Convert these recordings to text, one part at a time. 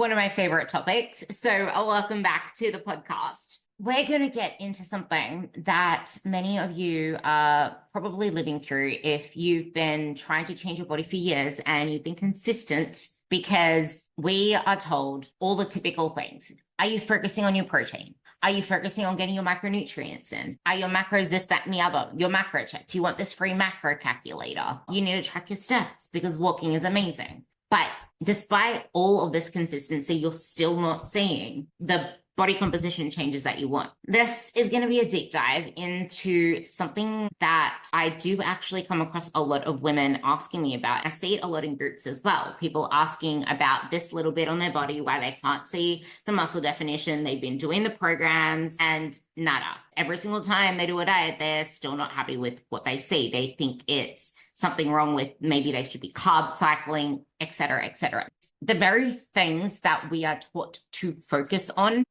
one of my favorite topics. So, welcome back to the podcast. We're going to get into something that many of you are probably living through if you've been trying to change your body for years and you've been consistent, because we are told all the typical things. Are you focusing on your protein? Are you focusing on getting your macronutrients in? Are your macros this, that, and the other? Your macro check. Do you want this free macro calculator? You need to track your steps because walking is amazing. But despite all of this consistency, you're still not seeing the body composition changes that you want. This is going to be a deep dive into something that I do actually come across a lot of women asking me about. I see it a lot in groups as well. People asking about this little bit on their body, why they can't see the muscle definition. They've been doing the programs and nada. Every single time they do a diet, they're still not happy with what they see. They think it's something wrong with maybe they should be carb cycling, et cetera, et cetera. The very things that we are taught to focus on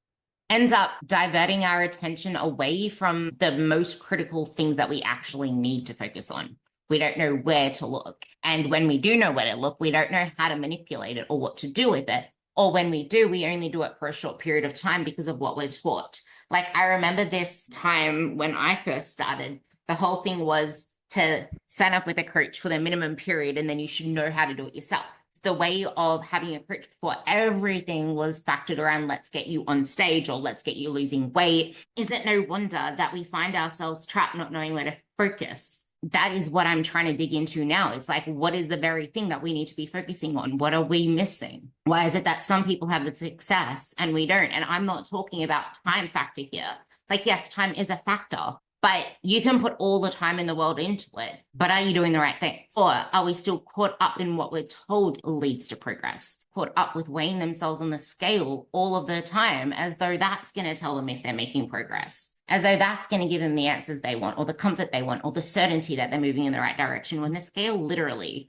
end up diverting our attention away from the most critical things that we actually need to focus on. We don't know where to look. And when we do know where to look, we don't know how to manipulate it or what to do with it. Or when we do, we only do it for a short period of time because of what we're taught. Like, I remember this time when I first started, the whole thing was to sign up with a coach for the minimum period, and then you should know how to do it yourself. The way of having a coach before everything was factored around, let's get you on stage or let's get you losing weight. Is it no wonder that we find ourselves trapped not knowing where to focus? That is what I'm trying to dig into now. It's like, what is the very thing that we need to be focusing on? What are we missing? Why is it that some people have the success and we don't? And I'm not talking about time factor here. Like, yes, time is a factor, but you can put all the time in the world into it. But are you doing the right things? Or are we still caught up in what we're told leads to progress? Caught up with weighing themselves on the scale all of the time, as though that's going to tell them if they're making progress, as though that's going to give them the answers they want, or the comfort they want, or the certainty that they're moving in the right direction, when the scale literally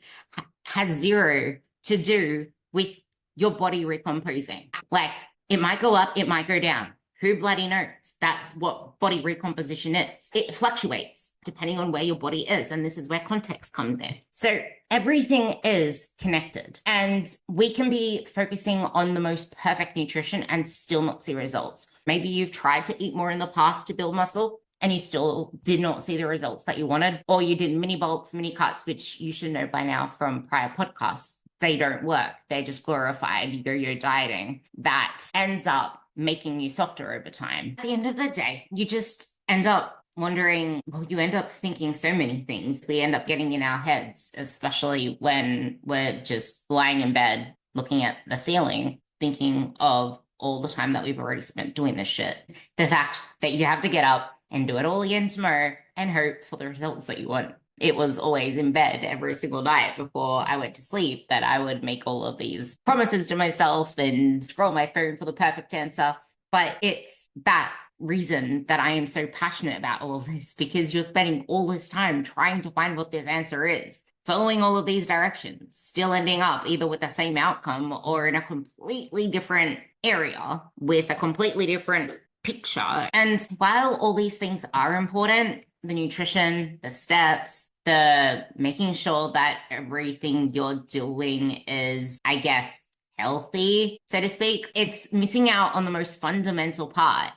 has zero to do with your body recomposing. Like, it might go up, it might go down. Who bloody knows? That's what body recomposition is. It fluctuates depending on where your body is. And this is where context comes in. So everything is connected, and we can be focusing on the most perfect nutrition and still not see results. Maybe you've tried to eat more in the past to build muscle and you still did not see the results that you wanted, or you did mini bulks, mini cuts, which you should know by now from prior podcasts. They don't work. They're just glorified yo-yo dieting that ends up making you softer over time. At the end of the day, you just end up wondering, well, you end up thinking so many things. We end up getting in our heads, especially when we're just lying in bed, looking at the ceiling, thinking of all the time that we've already spent doing this shit. The fact that you have to get up and do it all again tomorrow and hope for the results that you want. It was always in bed every single night before I went to sleep that I would make all of these promises to myself and scroll my phone for the perfect answer. But it's that reason that I am so passionate about all of this, because you're spending all this time trying to find what this answer is, following all of these directions, still ending up either with the same outcome or in a completely different area with a completely different picture. And while all these things are important, the nutrition, the steps, the making sure that everything you're doing is, I guess, healthy, so to speak, it's missing out on the most fundamental part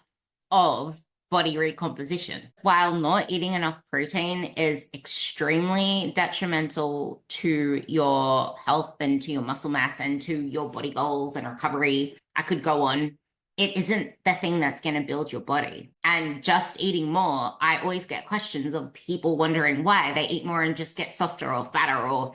of body recomposition. While not eating enough protein is extremely detrimental to your health and to your muscle mass and to your body goals and recovery, I could go on. It isn't the thing that's going to build your body. And just eating more, I always get questions of people wondering why they eat more and just get softer or fatter, or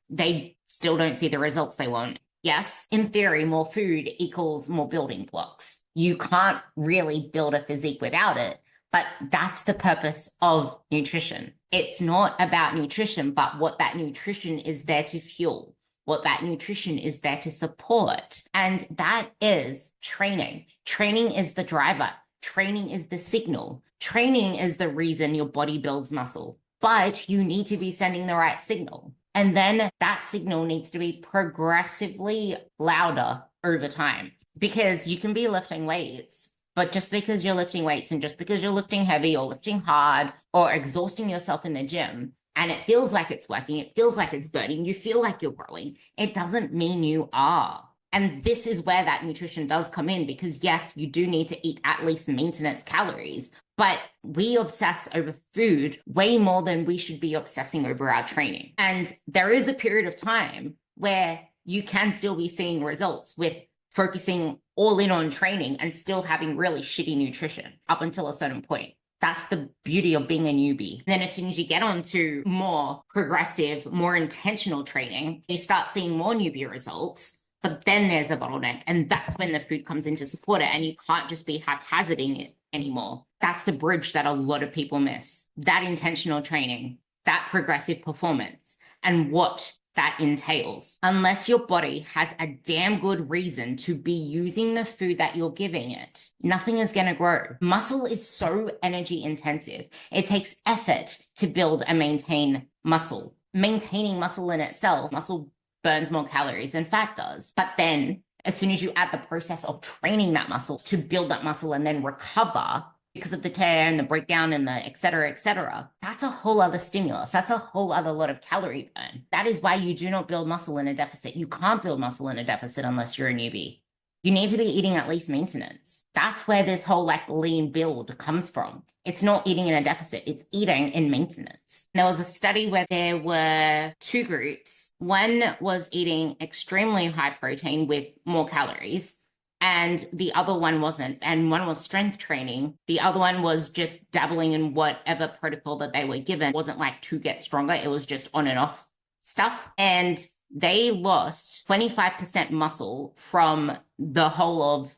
they still don't see the results they want. Yes, in theory, more food equals more building blocks. You can't really build a physique without it, but that's the purpose of nutrition. It's not about nutrition, but what that nutrition is there to fuel, what that nutrition is there to support. And that is training. Training is the driver. Training is the signal. Training is the reason your body builds muscle, but you need to be sending the right signal. And then that signal needs to be progressively louder over time, because you can be lifting weights, but just because you're lifting weights and just because you're lifting heavy or lifting hard or exhausting yourself in the gym, and it feels like it's working, it feels like it's burning, you feel like you're growing, it doesn't mean you are. And this is where that nutrition does come in, because yes, you do need to eat at least maintenance calories, but we obsess over food way more than we should be obsessing over our training. And there is a period of time where you can still be seeing results with focusing all in on training and still having really shitty nutrition up until a certain point. That's the beauty of being a newbie. And then as soon as you get on to more progressive, more intentional training, you start seeing more newbie results. But then there's the bottleneck, and that's when the food comes in to support it, and you can't just be haphazarding it anymore. That's the bridge that a lot of people miss. That intentional training, that progressive performance, and what that entails. Unless your body has a damn good reason to be using the food that you're giving it, nothing is going to grow. Muscle is so energy intensive. It takes effort to build and maintain muscle. Maintaining muscle in itself, muscle burns more calories than fat does. But then as soon as you add the process of training that muscle to build that muscle and then recover because of the tear and the breakdown and the et cetera, that's a whole other stimulus. That's a whole other lot of calorie burn. That is why you do not build muscle in a deficit. You can't build muscle in a deficit unless you're a newbie. You need to be eating at least maintenance. That's where this whole like lean build comes from. It's not eating in a deficit, it's eating in maintenance. There was a study where there were two groups. One was eating extremely high protein with more calories, and the other one wasn't. And one was strength training. The other one was just dabbling in whatever protocol that they were given. It wasn't like to get stronger, it was just on and off stuff. And they lost 25% muscle from the whole of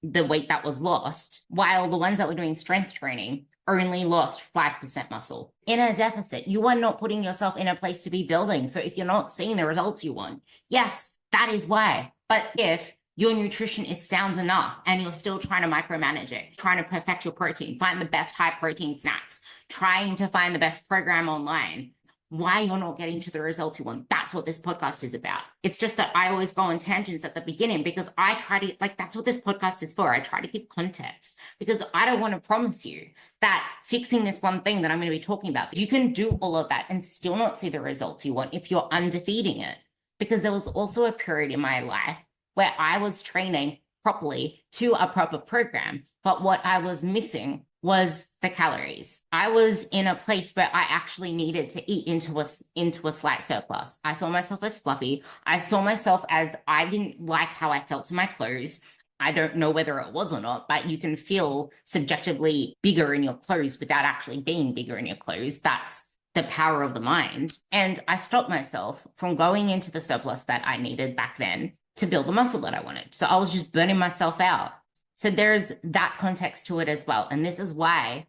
the weight that was lost, while the ones that were doing strength training only lost 5% muscle. In a deficit, you are not putting yourself in a place to be building. So if you're not seeing the results you want, yes, that is why. But if your nutrition is sound enough and you're still trying to micromanage it, trying to perfect your protein, find the best high protein snacks, trying to find the best program online, why you're not getting to the results you want. That's what this podcast is about. It's just that I always go on tangents at the beginning because I try to, like, that's what this podcast is for. I try to give context because I don't want to promise you that fixing this one thing that I'm going to be talking about, you can do all of that and still not see the results you want if you're underfeeding it. Because there was also a period in my life where I was training properly to a proper program, but what I was missing was the calories. I was in a place where I actually needed to eat into a slight surplus. I saw myself as fluffy. I saw myself as I didn't like how I felt in my clothes. I don't know whether it was or not, but you can feel subjectively bigger in your clothes without actually being bigger in your clothes. That's the power of the mind. And I stopped myself from going into the surplus that I needed back then to build the muscle that I wanted. So I was just burning myself out. So there's that context to it as well. And this is why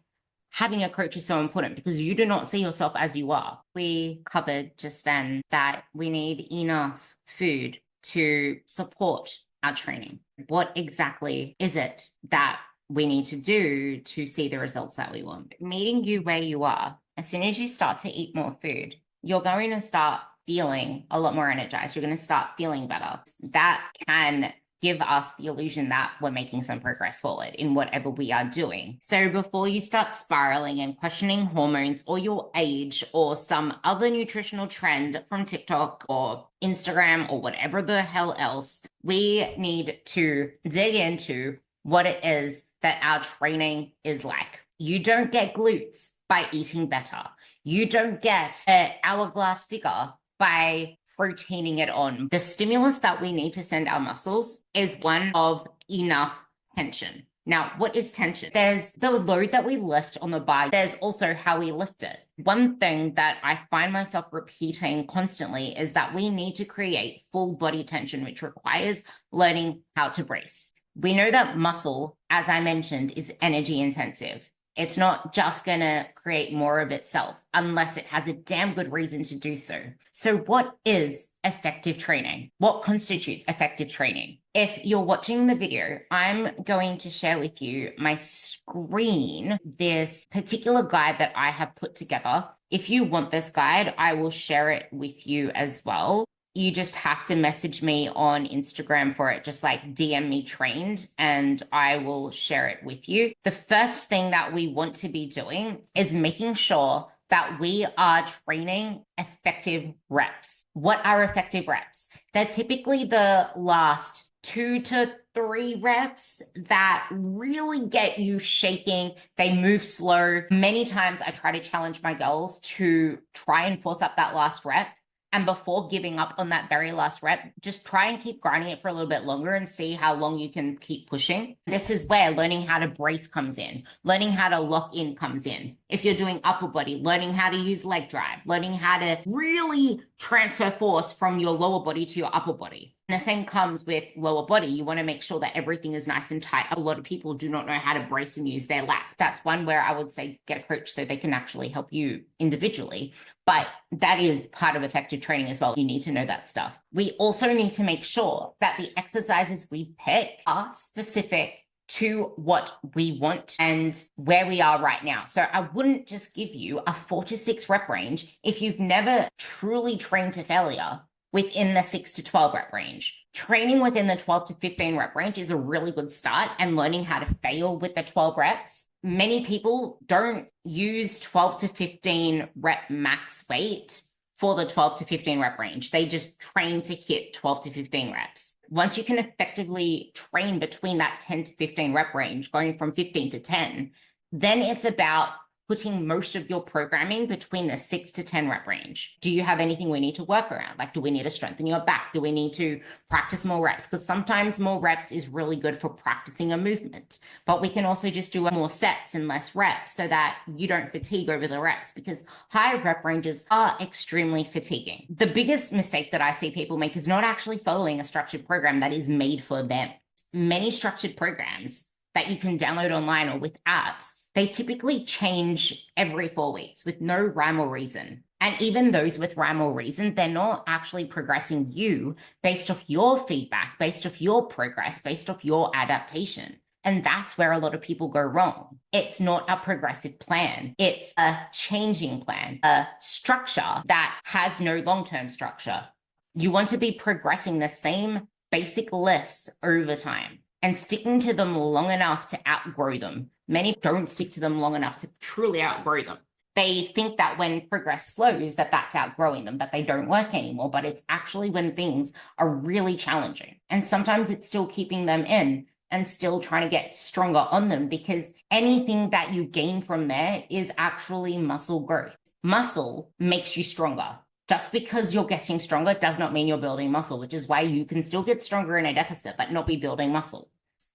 having a coach is so important, because you do not see yourself as you are. We covered just then that we need enough food to support our training. What exactly is it that we need to do to see the results that we want? Meeting you where you are, as soon as you start to eat more food, you're going to start feeling a lot more energized. You're going to start feeling better. That can give us the illusion that we're making some progress forward in whatever we are doing. So before you start spiraling and questioning hormones or your age or some other nutritional trend from TikTok or Instagram or whatever the hell else, we need to dig into what it is that our training is like. You don't get glutes by eating better. You don't get an hourglass figure by proteining it on. The stimulus that we need to send our muscles is one of enough tension. Now, what is tension? There's the load that we lift on the bar. There's also how we lift it. One thing that I find myself repeating constantly is that we need to create full body tension, which requires learning how to brace. We know that muscle, as I mentioned, is energy intensive. It's not just going to create more of itself unless it has a damn good reason to do so. So what is effective training? What constitutes effective training? If you're watching the video, I'm going to share with you my screen, this particular guide that I have put together. If you want this guide, I will share it with you as well. You just have to message me on Instagram for it, just like DM me trained, and I will share it with you. The first thing that we want to be doing is making sure that we are training effective reps. What are effective reps? They're typically the last 2 to 3 reps that really get you shaking. They move slow. Many times I try to challenge my girls to try and force up that last rep. And before giving up on that very last rep, just try and keep grinding it for a little bit longer and see how long you can keep pushing. This is where learning how to brace comes in, learning how to lock in comes in. If you're doing upper body, learning how to use leg drive, learning how to really transfer force from your lower body to your upper body. And the same comes with lower body. You want to make sure that everything is nice and tight. A lot of people do not know how to brace and use their lats. That's one where I would say get a coach so they can actually help you individually. But that is part of effective training as well. You need to know that stuff. We also need to make sure that the exercises we pick are specific to what we want and where we are right now. So I wouldn't just give you a 4 to 6 rep range if you've never truly trained to failure within the 6 to 12 rep range. Training within the 12 to 15 rep range is a really good start, and learning how to fail with the 12 reps. Many people don't use 12 to 15 rep max weight for the 12 to 15 rep range. They just train to hit 12 to 15 reps. Once you can effectively train between that 10 to 15 rep range, going from 15 to 10, then it's about putting most of your programming between the 6 to 10 rep range. Do you have anything we need to work around? Like, do we need to strengthen your back? Do we need to practice more reps? Because sometimes more reps is really good for practicing a movement, but we can also just do more sets and less reps so that you don't fatigue over the reps, because higher rep ranges are extremely fatiguing. The biggest mistake that I see people make is not actually following a structured program that is made for them. Many structured programs that you can download online or with apps, they typically change every 4 weeks with no rhyme or reason. And even those with rhyme or reason, they're not actually progressing you based off your feedback, based off your progress, based off your adaptation. And that's where a lot of people go wrong. It's not a progressive plan. It's a changing plan, a structure that has no long-term structure. You want to be progressing the same basic lifts over time and sticking to them long enough to outgrow them. Many don't stick to them long enough to truly outgrow them. They think that when progress slows, that's outgrowing them, that they don't work anymore, but it's actually when things are really challenging. And sometimes it's still keeping them in and still trying to get stronger on them, because anything that you gain from there is actually muscle growth. Muscle makes you stronger. Just because you're getting stronger does not mean you're building muscle, which is why you can still get stronger in a deficit, but not be building muscle.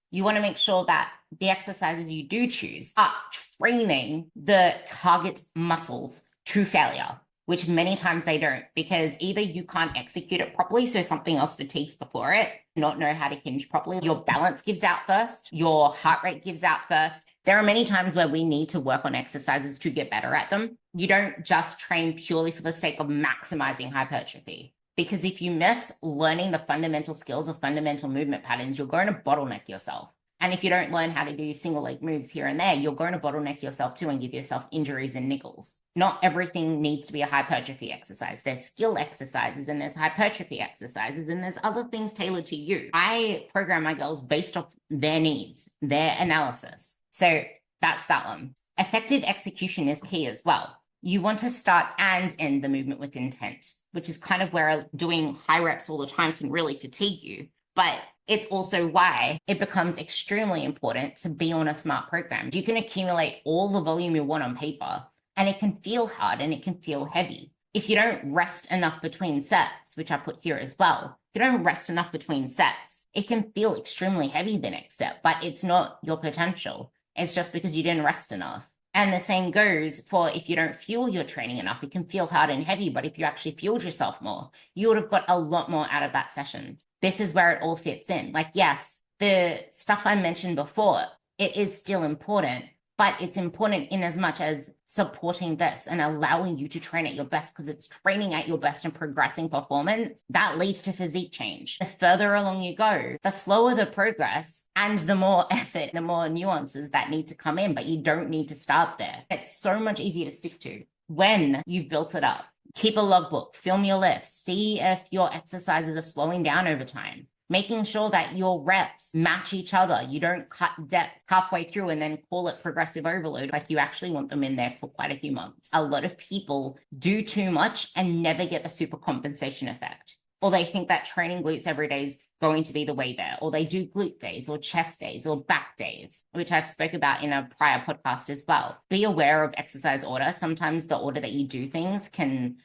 You want to make sure that the exercises you do choose are training the target muscles to failure, which many times they don't, because either you can't execute it properly, so something else fatigues before it, not know how to hinge properly, your balance gives out first, your heart rate gives out first. There are many times where we need to work on exercises to get better at them. You don't just train purely for the sake of maximizing hypertrophy. Because if you miss learning the fundamental skills of fundamental movement patterns, you're going to bottleneck yourself. And if you don't learn how to do single leg moves here and there, you're going to bottleneck yourself too and give yourself injuries and niggles. Not everything needs to be a hypertrophy exercise. There's skill exercises and there's hypertrophy exercises and there's other things tailored to you. I program my girls based off their needs, their analysis. So that's that one. Effective execution is key as well. You want to start and end the movement with intent, which is kind of where doing high reps all the time can really fatigue you. But it's also why it becomes extremely important to be on a smart program. You can accumulate all the volume you want on paper, and it can feel hard and it can feel heavy. If you don't rest enough between sets, which I put here as well, if you don't rest enough between sets, it can feel extremely heavy the next set, but it's not your potential. It's just because you didn't rest enough. And the same goes for if you don't fuel your training enough, it can feel hard and heavy, but if you actually fueled yourself more, you would have got a lot more out of that session. This is where it all fits in. Like, yes, the stuff I mentioned before, it is still important, but it's important in as much as supporting this and allowing you to train at your best, because it's training at your best and progressing performance that leads to physique change. The further along you go, the slower the progress and the more effort, the more nuances that need to come in, but you don't need to start there. It's so much easier to stick to when you've built it up. Keep a logbook, film your lifts, see if your exercises are slowing down over time. making sure that your reps match each other. You don't cut depth halfway through and then call it progressive overload. Like, you actually want them in there for quite a few months. A lot of people do too much and never get the super compensation effect. Or they think that training glutes every day is going to be the way there, or they do glute days or chest days or back days, which I've spoke about in a prior podcast as well. Be aware of exercise order. Sometimes the order that you do things can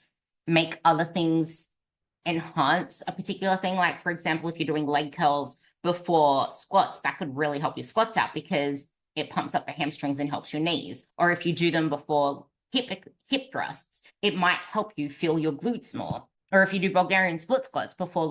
make other things enhance a particular thing. Like, for example, if you're doing leg curls before squats, that could really help your squats out because it pumps up the hamstrings and helps your knees. Or if you do them before hip thrusts, it might help you feel your glutes more. Or if you do Bulgarian split squats before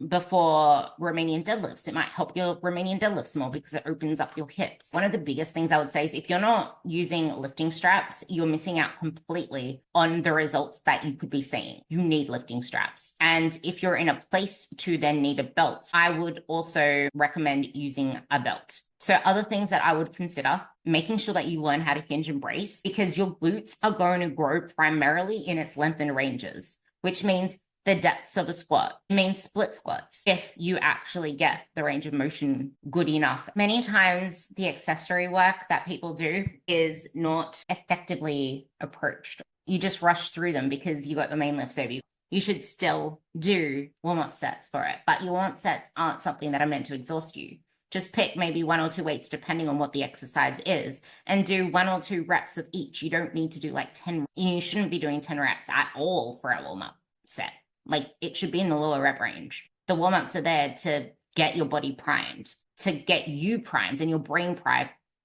before Romanian deadlifts, it might help your Romanian deadlifts more because it opens up your hips. One of the biggest things I would say is if you're not using lifting straps, you're missing out completely on the results that you could be seeing. You need lifting straps. And if you're in a place to then need a belt, I would also recommend using a belt. So other things that I would consider, making sure that you learn how to hinge and brace, because your glutes are going to grow primarily in its length and ranges, which means the depths of a squat. It means split squats if you actually get the range of motion good enough. Many times the accessory work that people do is not effectively approached. You just rush through them because you got the main lifts over you. You should still do warm-up sets for it, but your warm-up sets aren't something that are meant to exhaust you. Just pick maybe 1 or 2 weights depending on what the exercise is and do 1 or 2 reps of each. You don't need to do like 10. You shouldn't be doing 10 reps at all for a warm-up set. Like, it should be in the lower rep range. The warm-ups are there to get your body primed, to get you primed and your brain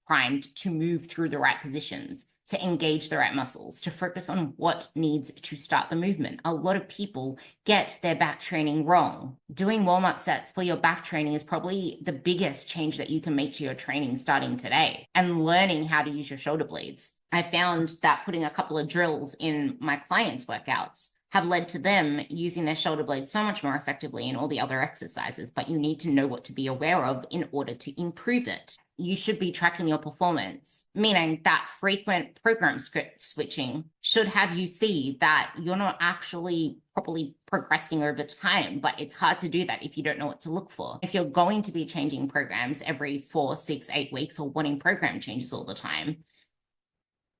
primed to move through the right positions, to engage the right muscles, to focus on what needs to start the movement. A lot of people get their back training wrong. Doing warm-up sets for your back training is probably the biggest change that you can make to your training starting today, and learning how to use your shoulder blades. I found that putting a couple of drills in my clients' workouts have led to them using their shoulder blades so much more effectively in all the other exercises, but you need to know what to be aware of in order to improve it. You should be tracking your performance, meaning that frequent program script switching should have you see that you're not actually properly progressing over time, but it's hard to do that if you don't know what to look for. If you're going to be changing programs every 4, 6, 8 weeks or wanting program changes all the time,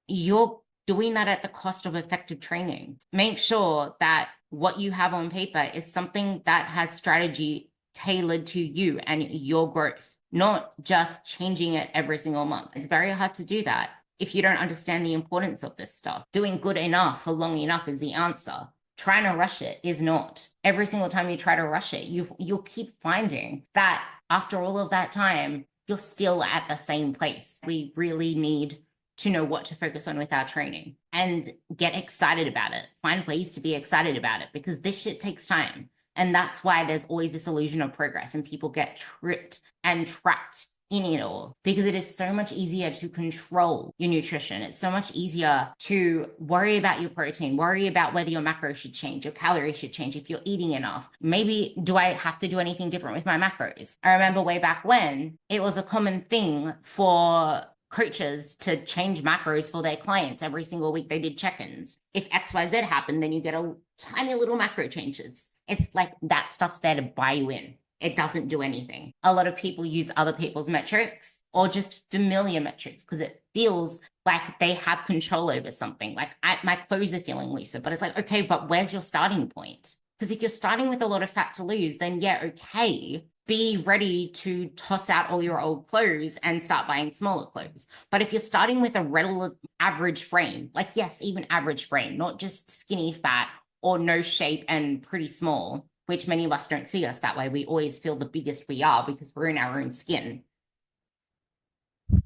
you're doing that at the cost of effective training. Make sure that what you have on paper is something that has strategy tailored to you and your growth, not just changing it every single month. It's very hard to do that if you don't understand the importance of this stuff. Doing good enough for long enough is the answer. Trying to rush it is not. Every single time you try to rush it, you'll keep finding that after all of that time, you're still at the same place. We really need to know what to focus on with our training and get excited about it. Find ways to be excited about it, because this shit takes time. And that's why there's always this illusion of progress and people get tripped and trapped in it all, because it is so much easier to control your nutrition. It's so much easier to worry about your protein, worry about whether your macros should change, your calories should change, if you're eating enough. Maybe do I have to do anything different with my macros? I remember way back when it was a common thing for coaches to change macros for their clients every single week. They did check-ins. If XYZ happened, then you get a tiny little macro changes. It's like that stuff's there to buy you in. It doesn't do anything. A lot of people use other people's metrics or just familiar metrics because it feels like they have control over something. Like, my clothes are feeling looser, but it's like, okay, but where's your starting point? Because if you're starting with a lot of fat to lose, then yeah, okay, be ready to toss out all your old clothes and start buying smaller clothes. But if you're starting with a relative average frame, like, yes, even average frame, not just skinny fat or no shape and pretty small, which many of us don't see us that way. We always feel the biggest we are because we're in our own skin.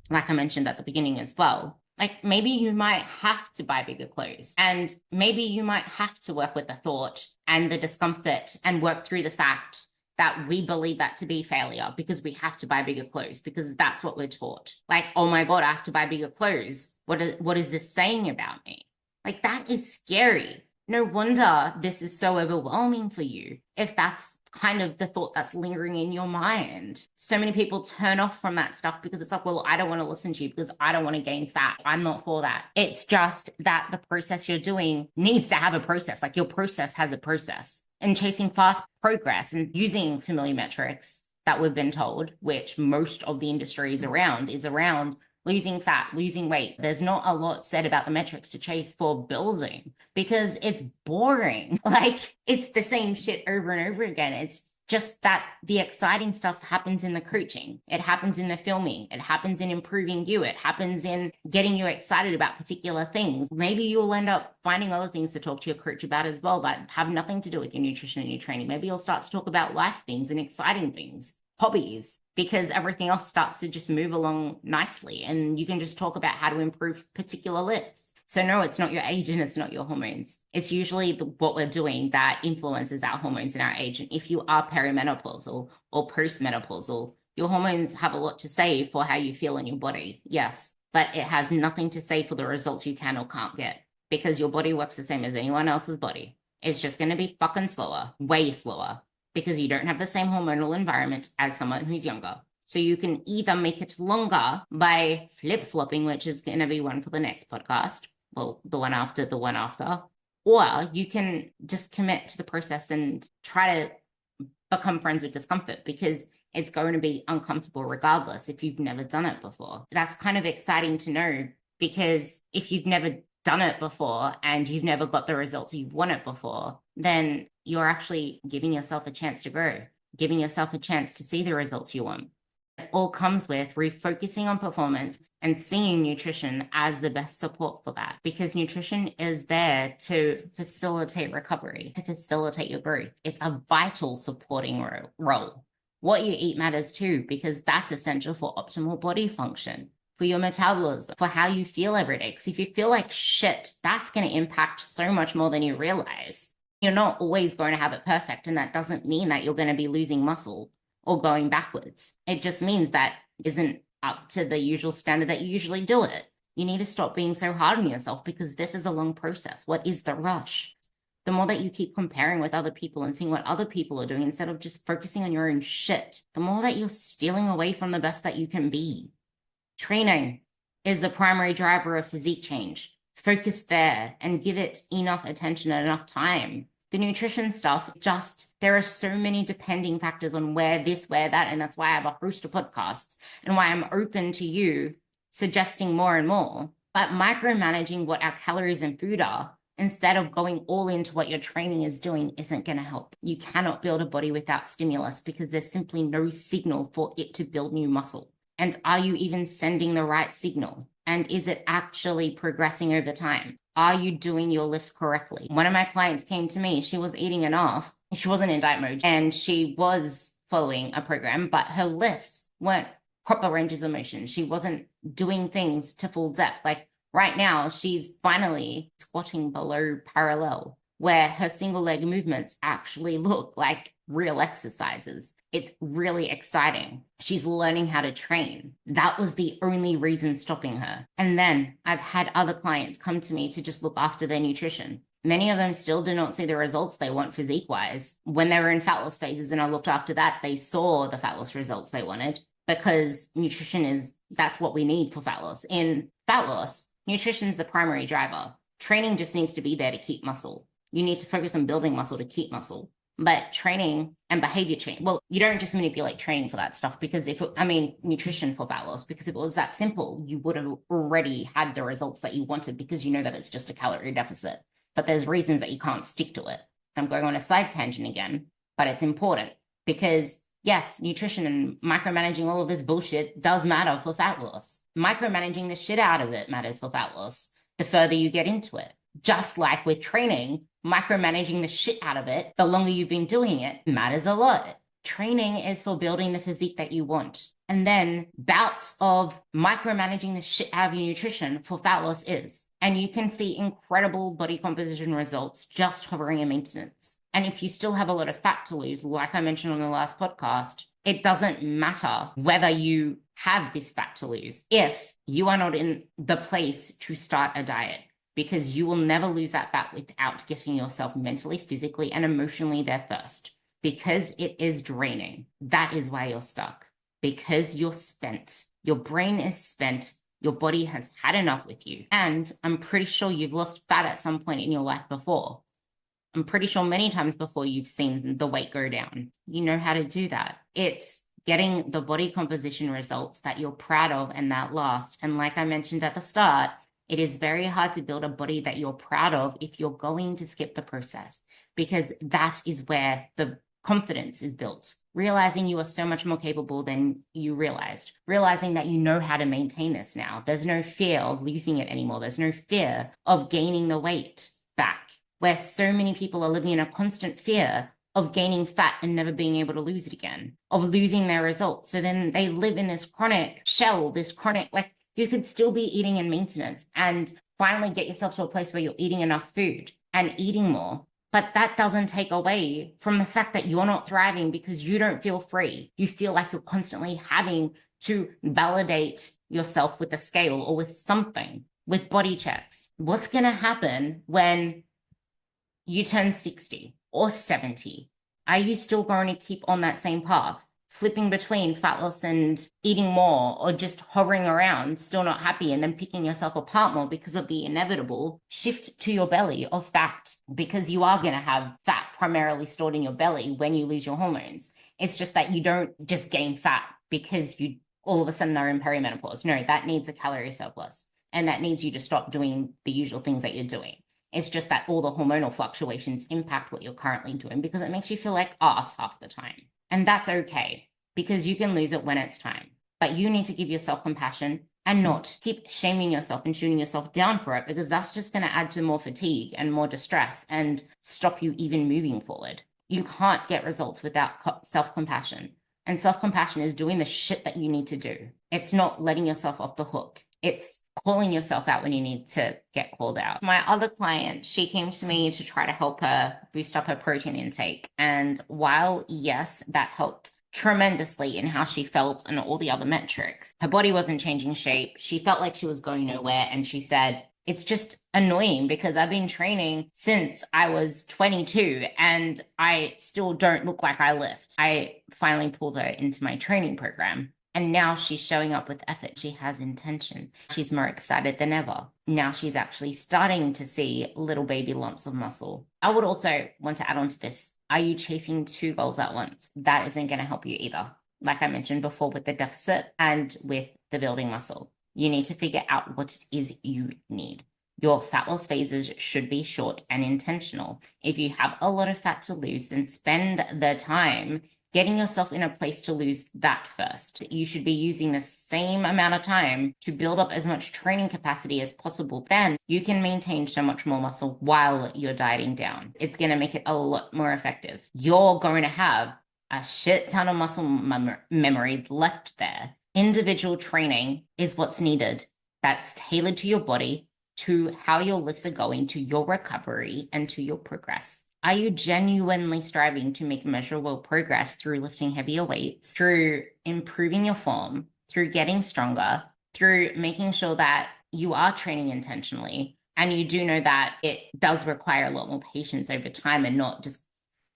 Like I mentioned at the beginning as well. Like, maybe you might have to buy bigger clothes, and maybe you might have to work with the thought and the discomfort and work through the fact that we believe that to be failure because we have to buy bigger clothes, because that's what we're taught. Like, oh my God, I have to buy bigger clothes. What is this saying about me? Like, that is scary. No wonder this is so overwhelming for you if that's kind of the thought that's lingering in your mind. So many people turn off from that stuff because it's like, well, I don't want to listen to you because I don't want to gain fat. I'm not for that. It's just that the process you're doing needs to have a process. Like, your process has a process. and chasing fast progress and using familiar metrics that we've been told, which most of the industry is around losing fat, losing weight. There's not a lot said about the metrics to chase for building because it's boring. Like it's the same shit over and over again. It's just that the exciting stuff happens in the coaching. It happens in the filming. It happens in improving you. It happens in getting you excited about particular things. Maybe you'll end up finding other things to talk to your coach about as well, but have nothing to do with your nutrition and your training. Maybe you'll start to talk about life things and exciting things, hobbies, because everything else starts to just move along nicely and you can just talk about how to improve particular lifts. So no, it's not your age and it's not your hormones. It's usually what we're doing that influences our hormones and our age. And if you are perimenopausal or postmenopausal, your hormones have a lot to say for how you feel in your body. Yes, but it has nothing to say for the results you can or can't get because your body works the same as anyone else's body. It's just going to be fucking slower, way slower, because you don't have the same hormonal environment as someone who's younger. So you can either make it longer by flip-flopping, which is going to be one for the next podcast. Well, the one after, or you can just commit to the process and try to become friends with discomfort because it's going to be uncomfortable regardless if you've never done it before. That's kind of exciting to know because if you've never done it before and you've never got the results you've wanted before, then you're actually giving yourself a chance to grow, giving yourself a chance to see the results you want. It all comes with refocusing on performance and seeing nutrition as the best support for that, because nutrition is there to facilitate recovery, to facilitate your growth. It's a vital supporting role. What you eat matters too, because that's essential for optimal body function, for your metabolism, for how you feel every day. Because if you feel like shit, that's going to impact so much more than you realize. You're not always going to have it perfect, and that doesn't mean that you're going to be losing muscle or going backwards. It just means that isn't up to the usual standard that you usually do it. You need to stop being so hard on yourself because this is a long process. What is the rush? The more that you keep comparing with other people and seeing what other people are doing instead of just focusing on your own shit, the more that you're stealing away from the best that you can be. Training is the primary driver of physique change. Focus there and give it enough attention and enough time. The nutrition stuff, there are so many depending factors on where this, where that, and that's why I have a host of podcasts and why I'm open to you suggesting more and more. But micromanaging what our calories and food are instead of going all into what your training is doing isn't going to help. You cannot build a body without stimulus because there's simply no signal for it to build new muscle. And are you even sending the right signal? And is it actually progressing over time? Are you doing your lifts correctly? One of my clients came to me, she was eating enough. She wasn't in diet mode and she was following a program, but her lifts weren't proper ranges of motion. She wasn't doing things to full depth. Like right now, she's finally squatting below parallel, where her single leg movements actually look like real exercises. It's really exciting. She's learning how to train. That was the only reason stopping her. And then I've had other clients come to me to just look after their nutrition. Many of them still do not see the results they want physique-wise. When they were in fat loss phases and I looked after that, they saw the fat loss results they wanted because that's what we need for fat loss. In fat loss, nutrition is the primary driver. Training just needs to be there to keep muscle. You need to focus on building muscle to keep muscle. But training and behavior change, well, you don't just manipulate training for that stuff because nutrition for fat loss, because if it was that simple, you would have already had the results that you wanted because you know that it's just a calorie deficit. But there's reasons that you can't stick to it. I'm going on a side tangent again, but it's important because yes, nutrition and micromanaging all of this bullshit does matter for fat loss. Micromanaging the shit out of it matters for fat loss the further you get into it. Just like with training, micromanaging the shit out of it, the longer you've been doing it, matters a lot. Training is for building the physique that you want. And then bouts of micromanaging the shit out of your nutrition for fat loss is. And you can see incredible body composition results just hovering in maintenance. And if you still have a lot of fat to lose, like I mentioned on the last podcast, it doesn't matter whether you have this fat to lose if you are not in the place to start a diet. Because you will never lose that fat without getting yourself mentally, physically, and emotionally there first. Because it is draining. That is why you're stuck. Because you're spent. Your brain is spent. Your body has had enough with you. And I'm pretty sure you've lost fat at some point in your life before. I'm pretty sure many times before you've seen the weight go down. You know how to do that. It's getting the body composition results that you're proud of and that last. And like I mentioned at the start, it is very hard to build a body that you're proud of if you're going to skip the process, because that is where the confidence is built. Realizing you are so much more capable than you realized, realizing that you know how to maintain this now. There's no fear of losing it anymore. There's no fear of gaining the weight back, where so many people are living in a constant fear of gaining fat and never being able to lose it again, of losing their results. So then they live in this chronic shell, this chronic, like you could still be eating in maintenance and finally get yourself to a place where you're eating enough food and eating more. But that doesn't take away from the fact that you're not thriving because you don't feel free. You feel like you're constantly having to validate yourself with a scale or with something, with body checks. What's going to happen when you turn 60 or 70? Are you still going to keep on that same path, flipping between fat loss and eating more, or just hovering around, still not happy, and then picking yourself apart more because of the inevitable shift to your belly of fat? Because you are going to have fat primarily stored in your belly when you lose your hormones. It's just that you don't just gain fat because you all of a sudden are in perimenopause. No, that needs a calorie surplus, and that needs you to stop doing the usual things that you're doing. It's just that all the hormonal fluctuations impact what you're currently doing because it makes you feel like ass half the time. And that's okay, because you can lose it when it's time. But you need to give yourself compassion and not keep shaming yourself and shooting yourself down for it, because that's just going to add to more fatigue and more distress and stop you even moving forward. You can't get results without self-compassion. And self-compassion is doing the shit that you need to do. It's not letting yourself off the hook. It's calling yourself out when you need to get called out. My other client, she came to me to try to help her boost up her protein intake. And while, yes, that helped tremendously in how she felt and all the other metrics, her body wasn't changing shape. She felt like she was going nowhere. And she said, it's just annoying because I've been training since I was 22 and I still don't look like I lift. I finally pulled her into my training program. And now she's showing up with effort. She has intention. She's more excited than ever. Now she's actually starting to see little baby lumps of muscle. I would also want to add on to this. Are you chasing two goals at once? That isn't going to help you either. Like I mentioned before, with the deficit and with the building muscle, you need to figure out what it is you need. Your fat loss phases should be short and intentional. If you have a lot of fat to lose, then spend the time getting yourself in a place to lose that first. You should be using the same amount of time to build up as much training capacity as possible. Then you can maintain so much more muscle while you're dieting down. It's going to make it a lot more effective. You're going to have a shit ton of muscle memory left there. Individual training is what's needed. That's tailored to your body, to how your lifts are going, to your recovery, and to your progress. Are you genuinely striving to make measurable progress through lifting heavier weights, through improving your form, through getting stronger, through making sure that you are training intentionally? And you do know that it does require a lot more patience over time and not just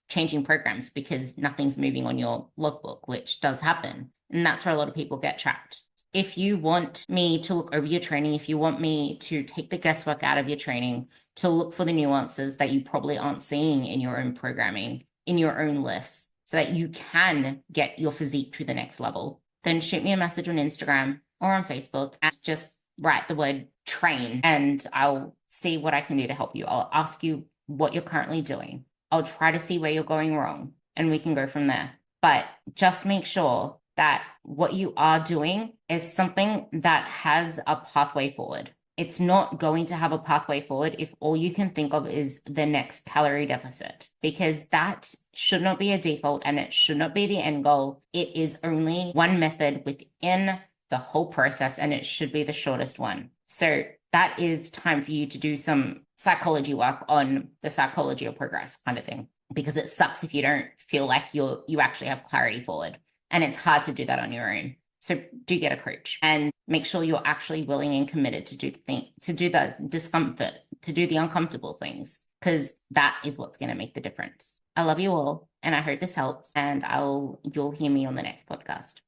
changing programs because nothing's moving on your logbook, which does happen. And that's where a lot of people get trapped. If you want me to look over your training, if you want me to take the guesswork out of your training, to look for the nuances that you probably aren't seeing in your own programming, in your own lifts, so that you can get your physique to the next level, then shoot me a message on Instagram or on Facebook and just write the word train and I'll see what I can do to help you. I'll ask you what you're currently doing. I'll try to see where you're going wrong and we can go from there. But just make sure that what you are doing is something that has a pathway forward. It's not going to have a pathway forward if all you can think of is the next calorie deficit, because that should not be a default and it should not be the end goal. It is only one method within the whole process and it should be the shortest one. So that is time for you to do some psychology work on the psychology of progress kind of thing, because it sucks if you don't feel like you actually have clarity forward. And it's hard to do that on your own. So do get a coach and make sure you're actually willing and committed to do the discomfort, to do the uncomfortable things, because that is what's going to make the difference. I love you all and I hope this helps, and you'll hear me on the next podcast.